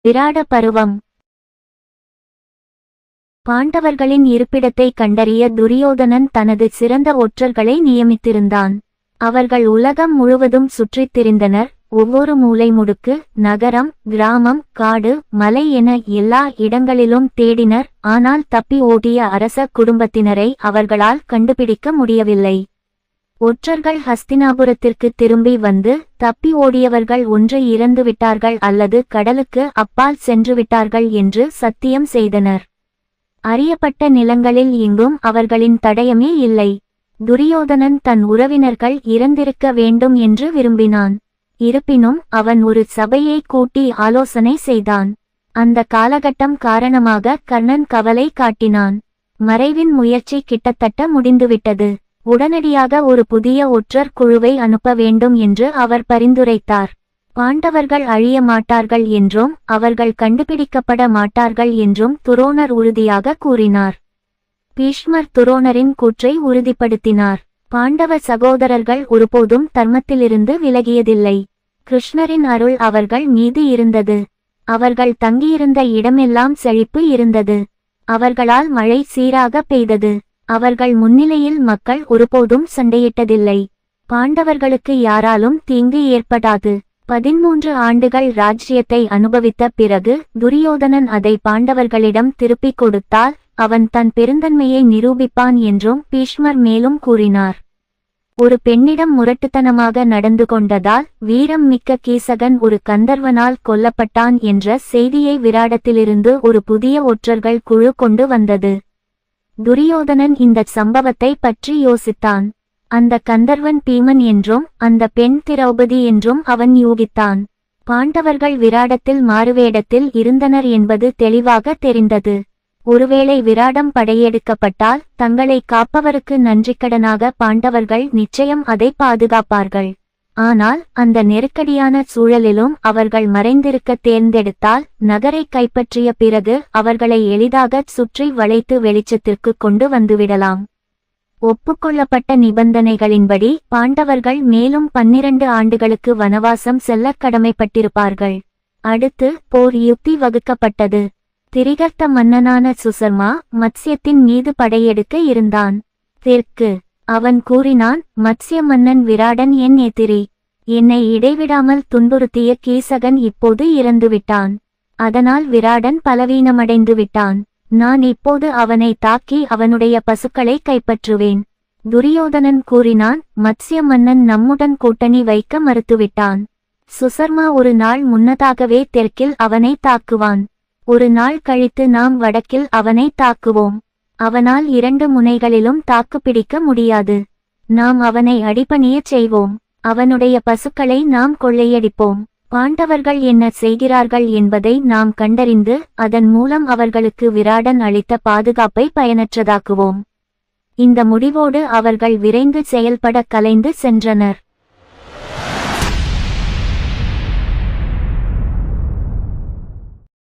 விராட பருவம். பாண்டவர்களின் இருப்பிடத்தை கண்டறிய துரியோதனன் தனது சிறந்த ஒற்றர்களை நியமித்திருந்தான். அவர்கள் உலகம் முழுவதும் சுற்றித் திரிந்தனர். ஒவ்வொரு மூலை முடுக்கு, நகரம், கிராமம், காடு, மலை என எல்லா இடங்களிலும் தேடினர். ஆனால் தப்பி ஓடிய அரச குடும்பத்தினரை அவர்களால் கண்டுபிடிக்க முடியவில்லை. ஒற்றர்கள் ஹஸ்தினாபுரத்திற்கு திரும்பி வந்து, தப்பி ஓடியவர்கள் ஒன்று இறந்துவிட்டார்கள் அல்லது கடலுக்கு அப்பால் சென்றுவிட்டார்கள் என்று சத்தியம் செய்தனர். அறியப்பட்ட நிலங்களில் எங்கும் அவர்களின் தடயமே இல்லை. துரியோதனன் தன் உறவினர்கள் இறந்திருக்க வேண்டும் என்று விரும்பினான். இருப்பினும் அவன் ஒரு சபையை கூட்டி ஆலோசனை செய்தான். அந்த காலகட்டம் காரணமாக கர்ணன் கவலை காட்டினான். மறைவின் முயற்சி கிட்டத்தட்ட முடிந்துவிட்டது. உடனடியாக ஒரு புதிய ஒற்றர் குழுவை அனுப்ப வேண்டும் என்று அவர் பரிந்துரைத்தார். பாண்டவர்கள் அழிய மாட்டார்கள் என்றும் அவர்கள் கண்டுபிடிக்கப்பட மாட்டார்கள் என்றும் துரோணர் உறுதியாக கூறினார். பீஷ்மர் துரோணரின் கூற்றை உறுதிப்படுத்தினார். பாண்டவ சகோதரர்கள் ஒருபோதும் தர்மத்திலிருந்து விலகியதில்லை. கிருஷ்ணரின் அருள் அவர்கள் மீது இருந்தது. அவர்கள் தங்கியிருந்த இடமெல்லாம் செழிப்பு இருந்தது. அவர்களால் மழை சீராக பெய்தது. அவர்கள் முன்னிலையில் மக்கள் ஒருபோதும் சண்டையிட்டதில்லை. பாண்டவர்களுக்கு யாராலும் தீங்கு ஏற்படாது. 13 ஆண்டுகள் ராஜ்யத்தை அனுபவித்த பிறகு துரியோதனன் அதை பாண்டவர்களிடம் திருப்பிக் கொடுத்தால் அவன் தன் பெருந்தன்மையை நிரூபிப்பான் என்றும் பீஷ்மர் மேலும் கூறினார். ஒரு பெண்ணிடம் முரட்டுத்தனமாக நடந்து கொண்டதால் வீரம் மிக்க கீசகன் ஒரு கந்தர்வனால் கொல்லப்பட்டான் என்ற செய்தியை விராடத்திலிருந்து ஒரு புதிய ஒற்றர்கள் குழு கொண்டு வந்தது. துரியோதனன் இந்த சம்பவத்தை பற்றி யோசித்தான். அந்த கந்தர்வன் பீமன் என்றும் அந்த பெண் திரௌபதி என்றும் அவன் யூகித்தான். பாண்டவர்கள் விராடத்தில் மாறுவேடத்தில் இருந்தனர் என்பது தெளிவாக தெரிந்தது. ஒருவேளை விராடம் படையெடுக்கப்பட்டால் தங்களை காப்பவருக்கு நன்றிக்கடனாக பாண்டவர்கள் நிச்சயம் அதை பாதுகாப்பார்கள். ஆனால் அந்த நெருக்கடியான சூழலிலும் அவர்கள் மறைந்திருக்க தேர்ந்தெடுத்தால் நகரை கைப்பற்றிய பிறகு அவர்களை எளிதாக சுற்றி வளைத்து வெளிச்சத்திற்கு கொண்டு வந்துவிடலாம். ஒப்புக்கொள்ளப்பட்ட நிபந்தனைகளின்படி பாண்டவர்கள் மேலும் 12 ஆண்டுகளுக்கு வனவாசம் செல்ல கடமைப்பட்டிருப்பார்கள். அடுத்து போர் யுக்தி வகுக்கப்பட்டது. திரிகர்த்த மன்னனான சுசர்மா மத்ஸ்யத்தின் மீது படையெடுக்க இருந்தான். தெற்கு அவன் கூறினான், மத்ஸ்ய மன்னன் விராடன் என் எதிரி. என்னை இடைவிடாமல் துன்புறுத்திய கீசகன் இப்போது இறந்துவிட்டான். அதனால் விராடன் பலவீனமடைந்து விட்டான். நான் இப்போது அவனை தாக்கி அவனுடைய பசுக்களை கைப்பற்றுவேன். துரியோதனன் கூறினான், மத்ஸ்ய மன்னன் நம்முடன் கூட்டணி வைக்க மறுத்துவிட்டான். சுசர்மா ஒரு நாள் முன்னதாகவே தெற்கில் அவனை தாக்குவான். ஒரு நாள் கழித்து நாம் வடக்கில் அவனை தாக்குவோம். அவனால் 2 முனைகளிலும் தாக்குப்பிடிக்க முடியாது. நாம் அவனை அடிபணியச் செய்வோம். அவனுடைய பசுக்களை நாம் கொள்ளையடிப்போம். பாண்டவர்கள் என்ன செய்கிறார்கள் என்பதை நாம் கண்டறிந்து அதன் மூலம் அவர்களுக்கு விராடன் அளித்த பாதுகாப்பை பயனற்றதாக்குவோம். இந்த முடிவோடு அவர்கள் விரைந்து செயல்பட கலைந்து சென்றனர்.